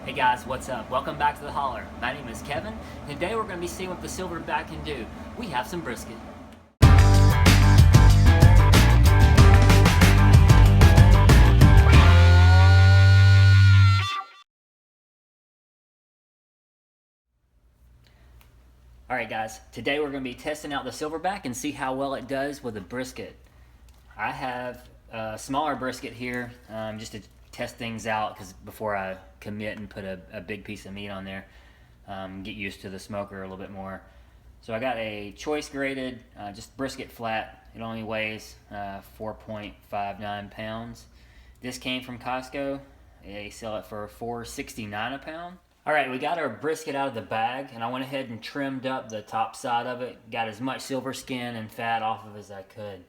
Hey guys, what's up? Welcome back to The Holler. My name is Kevin, and today we're going to be seeing what the Silverbac can do. We have some brisket. Alright guys, today we're going to be testing out the Silverbac and see how well it does with a brisket. I have a smaller brisket here just to test things out because before I commit and put a big piece of meat on there, get used to the smoker a little bit more. So I got a choice graded, just brisket flat. It only weighs 4.59 pounds. This came from Costco. They sell it for $4.69 a pound. Alright, we got our brisket out of the bag, and I went ahead and trimmed up the top side of it. Got as much silver skin and fat off of as I could.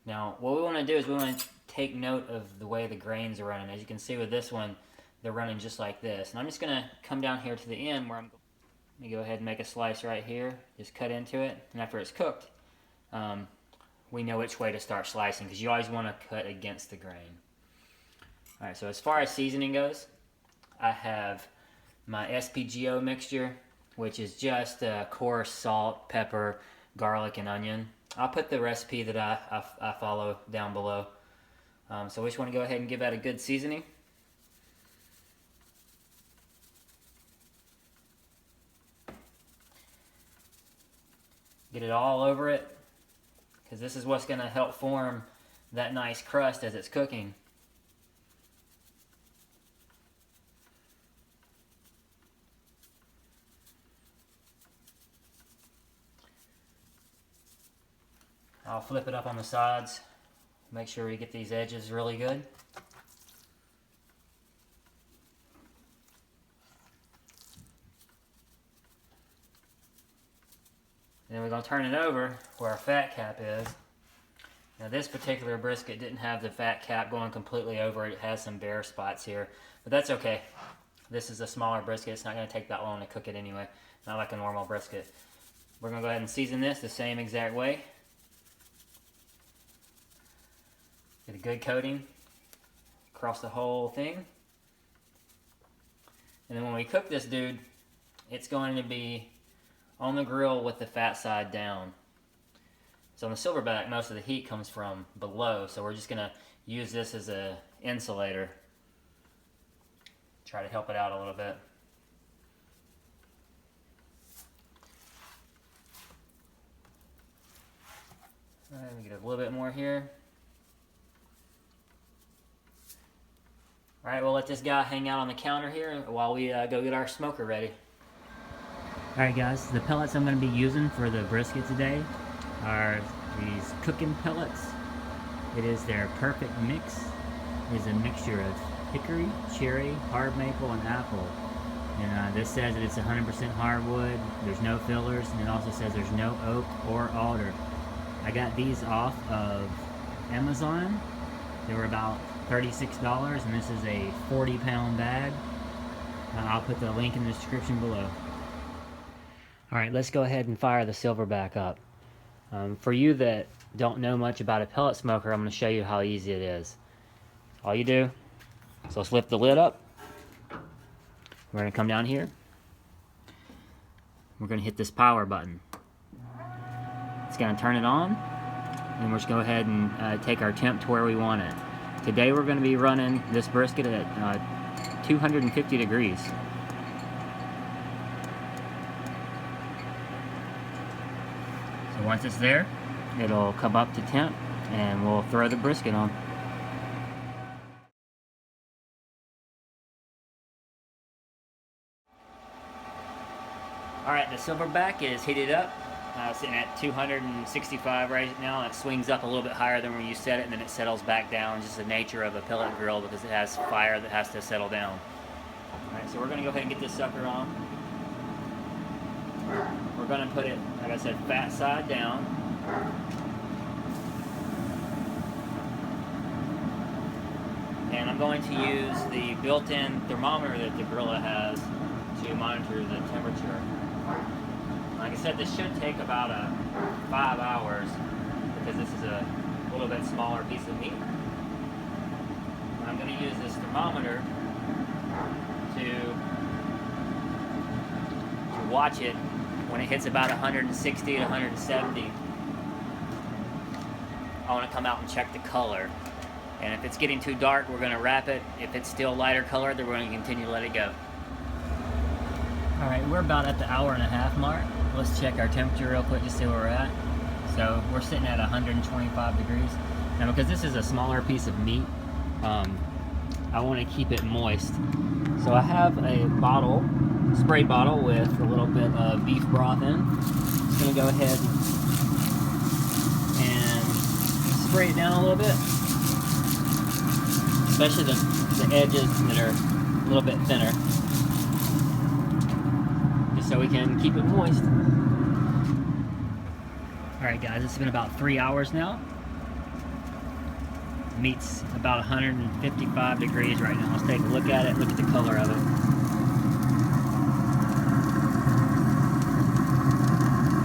Now, what we want to do is we want to take note of the way the grains are running. As you can see with this one, they're running just like this. And I'm just going to come down here to the end where let me go ahead and make a slice right here. Just cut into it, and after it's cooked, we know which way to start slicing because you always want to cut against the grain. Alright, so as far as seasoning goes, I have my SPGO mixture, which is just coarse salt, pepper, garlic, and onion. I'll put the recipe that I follow down below. So we just want to go ahead and give that a good seasoning. Get it all over it, because this is what's going to help form that nice crust as it's cooking. I'll flip it up on the sides, make sure we get these edges really good. And then we're going to turn it over where our fat cap is. Now this particular brisket didn't have the fat cap going completely over it. It has some bare spots here, but that's okay. This is a smaller brisket. It's not going to take that long to cook it anyway. Not like a normal brisket. We're going to go ahead and season this the same exact way. Get a good coating across the whole thing. And then when we cook this dude, it's going to be on the grill with the fat side down. So on the Silverbac, most of the heat comes from below, so we're just going to use this as an insulator. Try to help it out a little bit. All right, let me get a little bit more here. Alright, we'll let this guy hang out on the counter here while we go get our smoker ready. Alright guys, the pellets I'm going to be using for the brisket today are these cooking pellets. It is their perfect mix. It is a mixture of hickory, cherry, hard maple, and apple. And this says that it's 100% hardwood, there's no fillers, and it also says there's no oak or alder. I got these off of Amazon. They were about $36, and this is a 40-pound bag. I'll put the link in the description below. Alright, let's go ahead and fire the Silverbac up. For you that don't know much about a pellet smoker, I'm going to show you how easy it is. All you do, so let's lift the lid up. We're going to come down here. We're going to hit this power button. It's going to turn it on, and we're just going to go ahead and take our temp to where we want it. Today we're going to be running this brisket at 250 degrees. So once it's there, it'll come up to temp and we'll throw the brisket on. Alright, the Silverbac is heated up. Sitting at 265 right now. It swings up a little bit higher than when you set it, and then it settles back down. Just the nature of a pellet grill because it has fire that has to settle down. Alright, so we're going to go ahead and get this sucker on. We're going to put it, like I said, fat side down. And I'm going to use the built-in thermometer that the Gorilla has to monitor the temperature. Like I said, this should take about 5 hours because this is a little bit smaller piece of meat. I'm going to use this thermometer to watch it when it hits about 160 to 170. I want to come out and check the color. And if it's getting too dark, we're going to wrap it. If it's still lighter color, then we're going to continue to let it go. Alright, we're about at the hour-and-a-half mark. Let's check our temperature real quick to see where we're at. So we're sitting at 125 degrees. Now because this is a smaller piece of meat, I want to keep it moist. So I have a bottle, spray bottle with a little bit of beef broth in. Just going to go ahead and spray it down a little bit. Especially the edges that are a little bit thinner. Just so we can keep it moist. Alright guys, it's been about 3 hours now. Meat's about 155 degrees right now. Let's take a look at it, look at the color of it.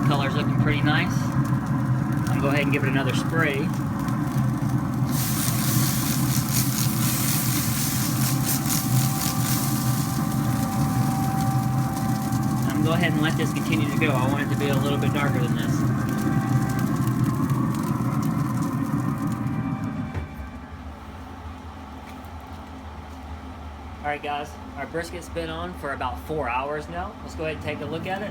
Color's looking pretty nice. I'm gonna go ahead and give it another spray. I'm gonna go ahead and let this continue to go. I want it to be a little bit darker than this. Alright guys, our brisket's been on for about 4 hours now. Let's go ahead and take a look at it.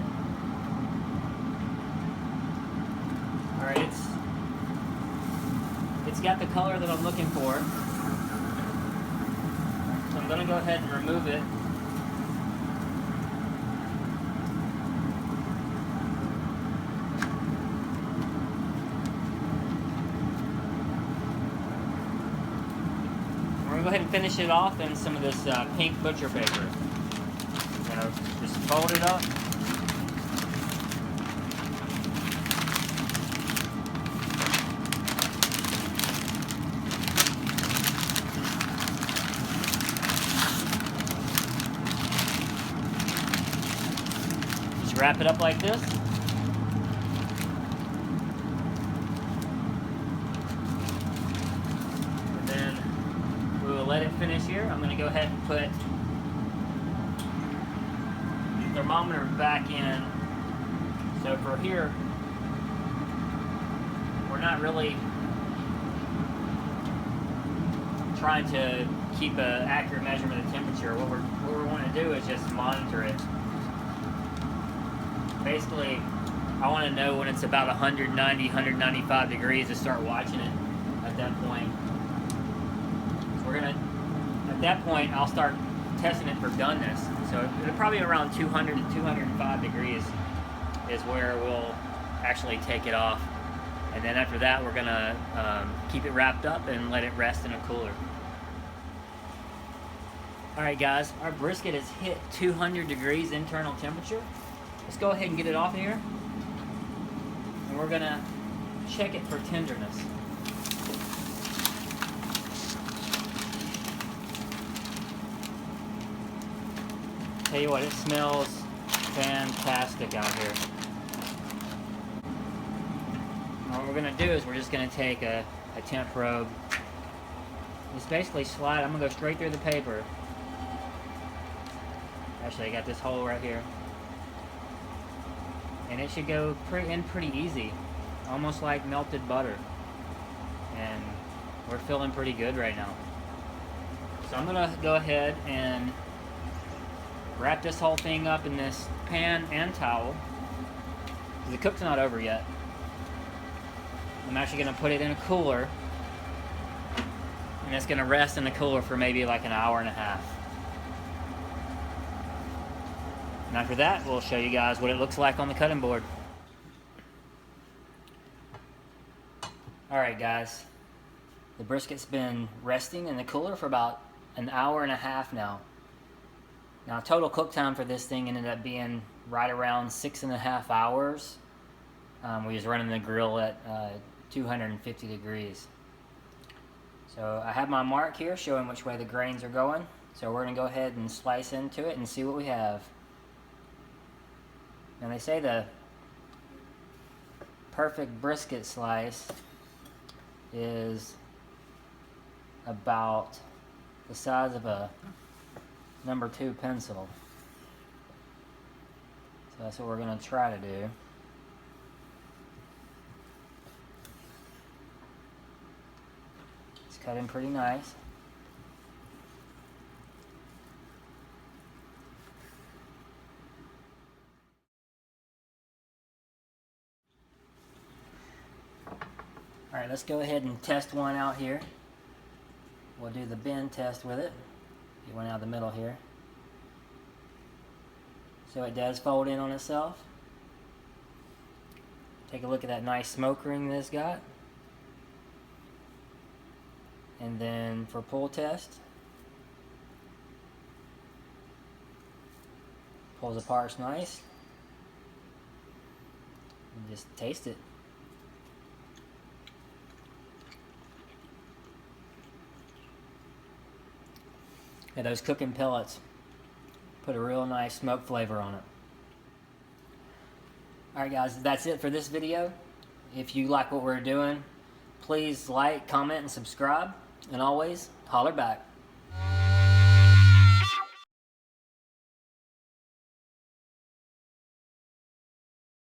Alright, it's got the color that I'm looking for. So I'm going to go ahead and remove it. Go ahead and finish it off in some of this pink butcher paper. You know, just fold it up. Just wrap it up like this. Let it finish here. I'm going to go ahead and put the thermometer back in. So for here, we're not really trying to keep an accurate measurement of temperature. What we want to do is just monitor it. Basically, I want to know when it's about 190, 195 degrees to start watching it at that point. At that point, I'll start testing it for doneness. So it'll probably around 200 to 205 degrees is where we'll actually take it off. And then after that, we're gonna keep it wrapped up and let it rest in a cooler. All right, guys, our brisket has hit 200 degrees internal temperature. Let's go ahead and get it off here. And we're gonna check it for tenderness. Tell you what, it smells fantastic out here. Now what we're going to do is we're just going to take a temp probe. Just basically slide. I'm going to go straight through the paper. Actually, I got this hole right here. And it should go in pretty easy. Almost like melted butter. And we're feeling pretty good right now. So I'm going to go ahead and wrap this whole thing up in this pan and towel. The cook's not over yet. I'm actually going to put it in a cooler. And it's going to rest in the cooler for maybe like an hour and a half. And after that, we'll show you guys what it looks like on the cutting board. Alright guys, the brisket's been resting in the cooler for about an hour and a half now. Now, total cook time for this thing ended up being right around 6.5 hours. We was running the grill at 250 degrees. So I have my mark here showing which way the grains are going. So we're going to go ahead and slice into it and see what we have. And they say the perfect brisket slice is about the size of a number 2 pencil. So that's what we're going to try to do. It's cut in pretty nice. Alright, let's go ahead and test one out here. We'll do the bend test with it. Get one out of the middle here. So it does fold in on itself. Take a look at that nice smoke ring that it's got. And then for pull test, pulls apart nice. And just taste it. Yeah, those cooking pellets put a real nice smoke flavor on it. Alright guys, that's it for this video. If you like what we're doing, please like, comment, and subscribe. And always, holler back.